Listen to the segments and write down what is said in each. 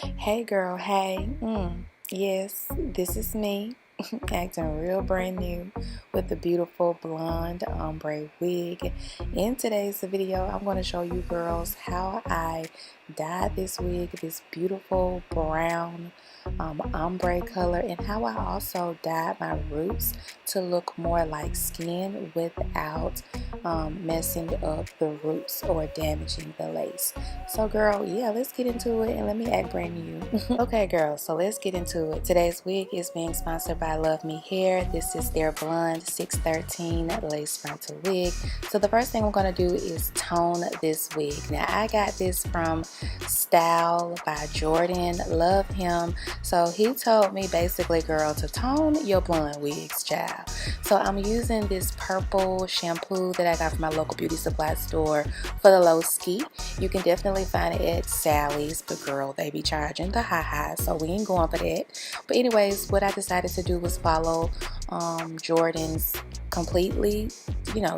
Hey girl, hey. Yes, this is me acting real brand new with the beautiful blonde ombre wig. In today's video, I'm going to show you girls how I dyed this wig, this beautiful brown ombre color, and how I also dyed my roots to look more like skin without messing up the roots or damaging the lace. So girl, yeah, let's get into it and let me act brand new. Okay girl, so let's get into it. Today's wig is being sponsored by LuvMeHair. This is their blonde 613 lace frontal wig. So the first thing I'm going to do is tone this wig. Now I got this from Style by Jordan. Love him. So he told me basically, girl, to tone your blonde wigs, child. So I'm using this purple shampoo that I got from my local beauty supply store for the low ski. You can definitely find it at Sally's, but girl, they be charging the high, so we ain't going for that. But anyways, what I decided to do was follow Jordan's completely,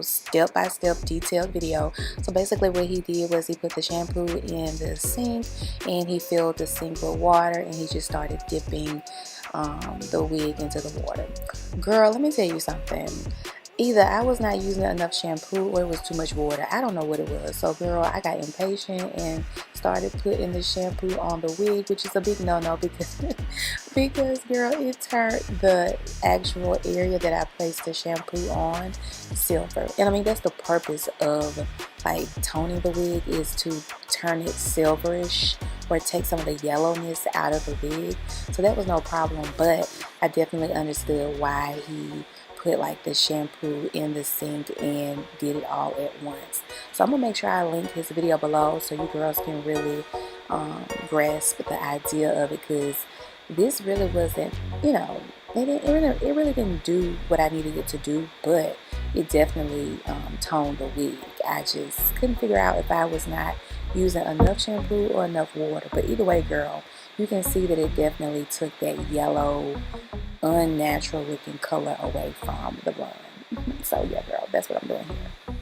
step-by-step detailed video. So basically what he did was he put the shampoo in the sink and he filled the sink with water and he just started dipping the wig into the water. Girl, let me tell you something. Either I was not using enough shampoo or it was too much water. I don't know what it was. So girl, I got impatient and started putting the shampoo on the wig, which is a big no-no because girl, it turned the actual area that I placed the shampoo on silver. And I mean, that's the purpose of like toning the wig, is to turn it silverish or take some of the yellowness out of the wig. So that was no problem, but I definitely understood why he put like the shampoo in the sink and did it all at once. So I'm gonna make sure I link his video below so you girls can really grasp the idea of it, because this really wasn't, it really didn't do what I needed it to do, but it definitely toned the wig. I just couldn't figure out if I was not using enough shampoo or enough water. But either way, girl, you can see that it definitely took that yellow, unnatural looking color away from the blonde. So yeah girl, that's what I'm doing here.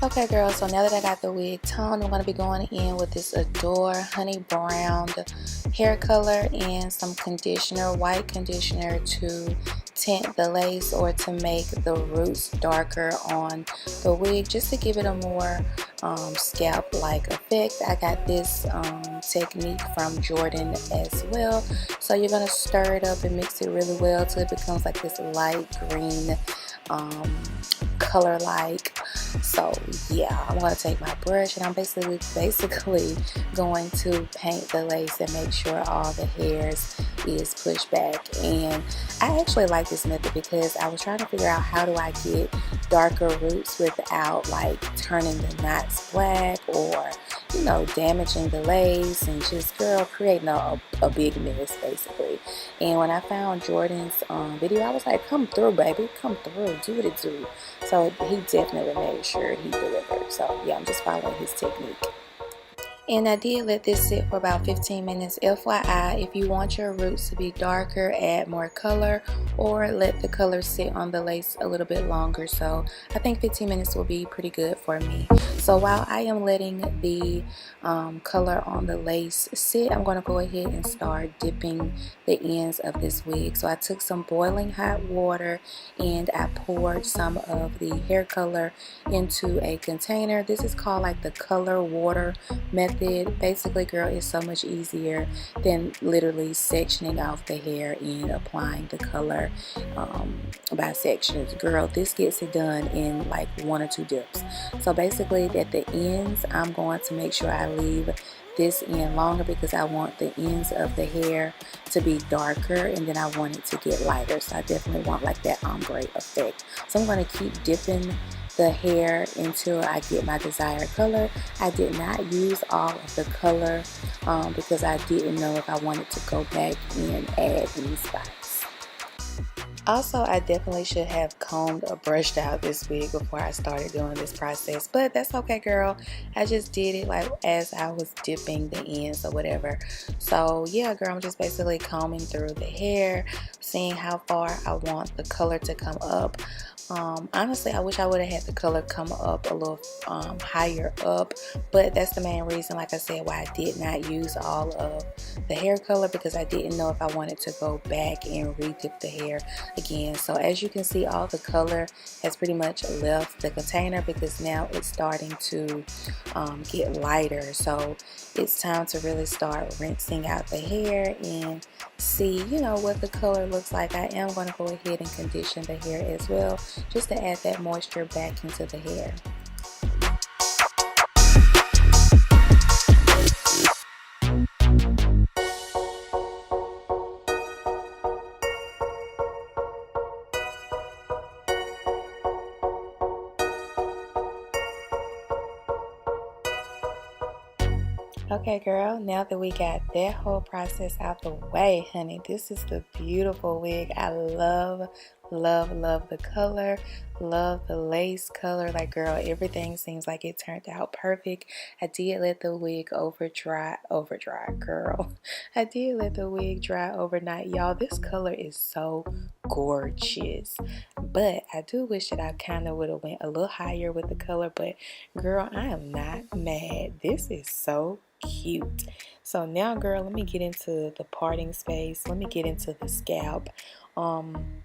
Okay girl, so now that I got the wig toned, I'm going to be going in with this Adore honey brown hair color and some conditioner, white conditioner, to tint the lace or to make the roots darker on the wig, just to give it a more scalp-like effect. I got this technique from Jordan as well. So you're going to stir it up and mix it really well till it becomes like this light green color like. So yeah, I'm going to take my brush and I'm basically going to paint the lace and make sure all the hairs is pushed back. And I actually like this method because I was trying to figure out how do I get darker roots without like turning the knots black or damaging the lace and just, girl, creating a big mess basically. And when I found Jordan's video, I was like, come through baby, come through, do what it do. So he definitely made sure he delivered. So yeah, I'm just following his technique. And I did let this sit for about 15 minutes. FYI, if you want your roots to be darker, add more color or let the color sit on the lace a little bit longer. So I think 15 minutes will be pretty good for me. So while I am letting the color on the lace sit, I'm going to go ahead and start dipping the ends of this wig. So I took some boiling hot water and I poured some of the hair color into a container. This is called like the color water method. Basically, girl, it's so much easier than literally sectioning off the hair and applying the color by sections. Girl, this gets it done in like 1 or 2 dips. So basically at the ends, I'm going to make sure I leave this end longer because I want the ends of the hair to be darker, and then I want it to get lighter. So I definitely want like that ombre effect. So I'm going to keep dipping the hair until I get my desired color. I did not use all of the color because I didn't know if I wanted to go back and add any spots. Also, I definitely should have combed or brushed out this wig before I started doing this process, but that's okay, girl. I just did it like as I was dipping the ends or whatever. So yeah, girl, I'm just basically combing through the hair, seeing how far I want the color to come up. Honestly, I wish I would have had the color come up a little higher up, but that's the main reason, like I said, why I did not use all of the hair color, because I didn't know if I wanted to go back and re-dip the hair again. So as you can see, all the color has pretty much left the container because now it's starting to get lighter. So it's time to really start rinsing out the hair and see, you know, what the color looks like. I am going to go ahead and condition the hair as well, just to add that moisture back into the hair. Okay, girl, now that we got that whole process out the way, honey, this is the beautiful wig. I love, love, love the color, love the lace color. Like, girl, everything seems like it turned out perfect. I did let the wig over dry, girl. I did let the wig dry overnight. Y'all, this color is so gorgeous. But I do wish that I kind of would have went a little higher with the color, but girl, I am not mad. This is so cute. So now, girl, let me get into the parting space. Let me get into the scalp. um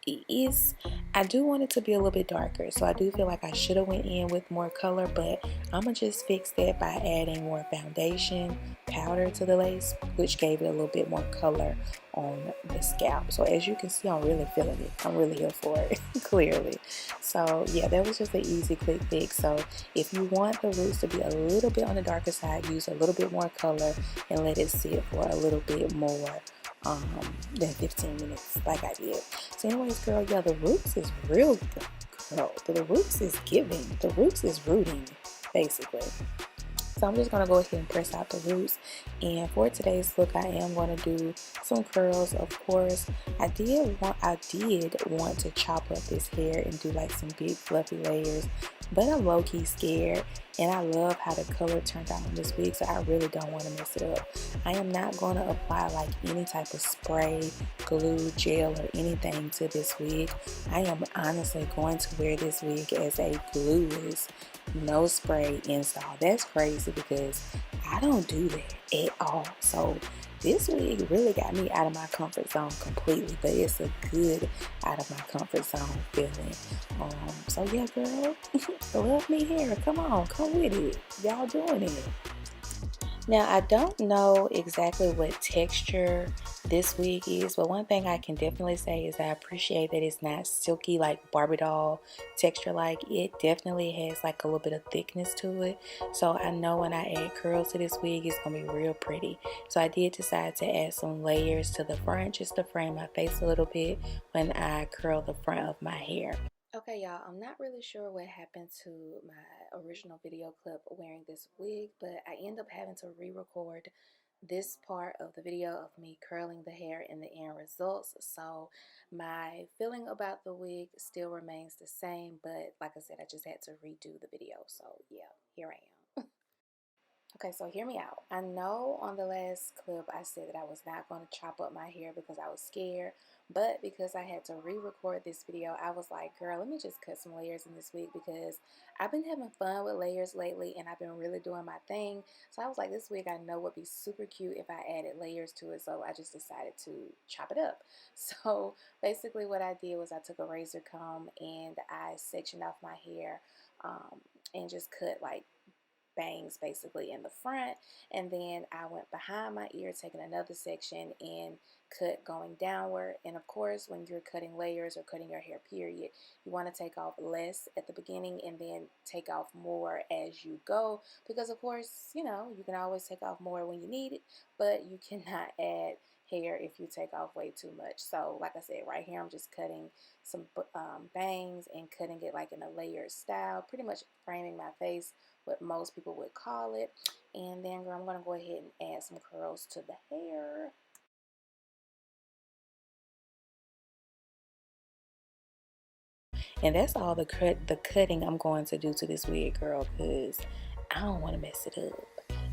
is I do want it to be a little bit darker, so I do feel like I should have went in with more color, but I'm gonna just fix that by adding more foundation powder to the lace, which gave it a little bit more color on the scalp. So as you can see, I'm really feeling it. I'm really here for it. Clearly. So yeah, that was just an easy quick fix. So if you want the roots to be a little bit on the darker side, use a little bit more color and let it sit for a little bit more than 15 minutes like I did. So anyways, girl, yeah, the roots is real good, girl. The roots is giving. The roots is rooting, basically. So I'm just going to go ahead and press out the roots. And for today's look, I am going to do some curls, of course. I did want to chop up this hair and do like some big fluffy layers, but I'm low-key scared, and I love how the color turned out on this wig, so I really don't want to mess it up. I am not going to apply like any type of spray, glue, gel, or anything to this wig. I am honestly going to wear this wig as a glueless, no spray install. That's crazy because I don't do that at all. So this wig really got me out of my comfort zone completely, but it's a good out of my comfort zone feeling. So yeah, girl, LuvMeHair, come on, come with it. Y'all doing it. Now, I don't know exactly what texture this wig is, but one thing I can definitely say is I appreciate that it's not silky like Barbie doll texture. Like, it definitely has like a little bit of thickness to it. So I know when I add curls to this wig, it's going to be real pretty. So I did decide to add some layers to the front just to frame my face a little bit when I curl the front of my hair. Okay, y'all, I'm not really sure what happened to my original video clip wearing this wig, but I end up having to re-record this part of the video of me curling the hair in the end results. So my feeling about the wig still remains the same, but like I said, I just had to redo the video. So yeah, here I am. Okay, so hear me out. I know on the last clip I said that I was not going to chop up my hair because I was scared, but because I had to re-record this video, I was like, girl, let me just cut some layers in this wig because I've been having fun with layers lately and I've been really doing my thing. So I was like, this wig I know would be super cute if I added layers to it, so I just decided to chop it up. So basically what I did was I took a razor comb and I sectioned off my hair and just cut like bangs basically in the front, and then I went behind my ear, taking another section and cut going downward. And of course, when you're cutting layers or cutting your hair period, you want to take off less at the beginning and then take off more as you go, because of course, you know, you can always take off more when you need it, but you cannot add hair if you take off way too much. So like I said, right here I'm just cutting some bangs and cutting it like in a layered style, pretty much framing my face, what most people would call it. And then girl, I'm going to go ahead and add some curls to the hair. And that's all the cutting I'm going to do to this wig, girl, because I don't want to mess it up.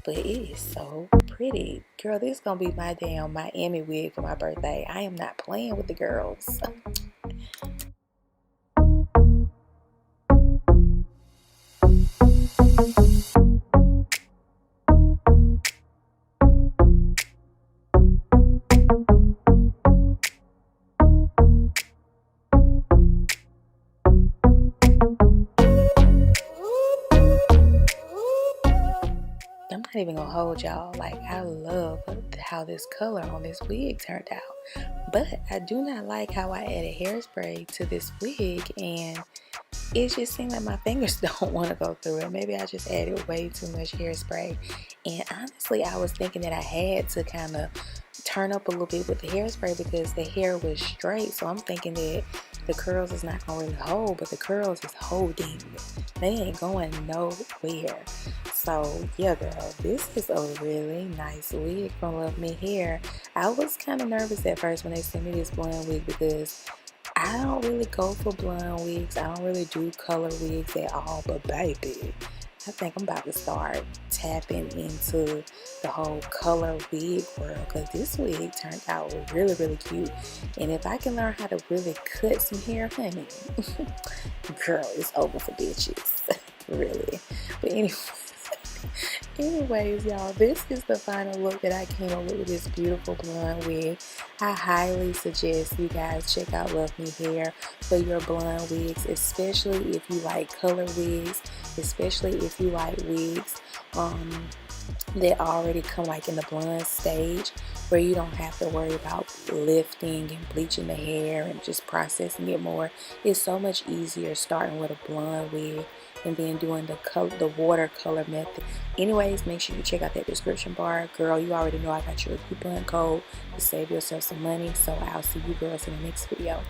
But it is so pretty. Girl, this is going to be my damn Miami wig for my birthday. I am not playing with the girls. I'm not even gonna hold y'all. Like, I love how this color on this wig turned out, but I do not like how I added hairspray to this wig, and it just seemed like my fingers don't want to go through it. Maybe I just added way too much hairspray, and honestly I was thinking that I had to kind of turn up a little bit with the hairspray because the hair was straight, so I'm thinking that the curls is not gonna really hold, but the curls is holding. They ain't going nowhere. So yeah girl, this is a really nice wig from LuvMeHair. I was kind of nervous at first when they sent me this blonde wig because I don't really go for blonde wigs. I don't really do color wigs at all, but baby, I think I'm about to start tapping into the whole color wig world, because this wig turned out really, really cute. And if I can learn how to really cut some hair, honey, girl, it's over for bitches. Really. But anyway. Anyways, y'all, this is the final look that I came up with this beautiful blonde wig. I highly suggest you guys check out LuvMeHair for your blonde wigs, especially if you like color wigs, especially if you like wigs that already come like in the blonde stage, where you don't have to worry about lifting and bleaching the hair and just processing it more. It's so much easier starting with a blonde wig and then doing the watercolor method. Anyways, make sure you check out that description bar. Girl, you already know I got your coupon code to save yourself some money. So I'll see you girls in the next video.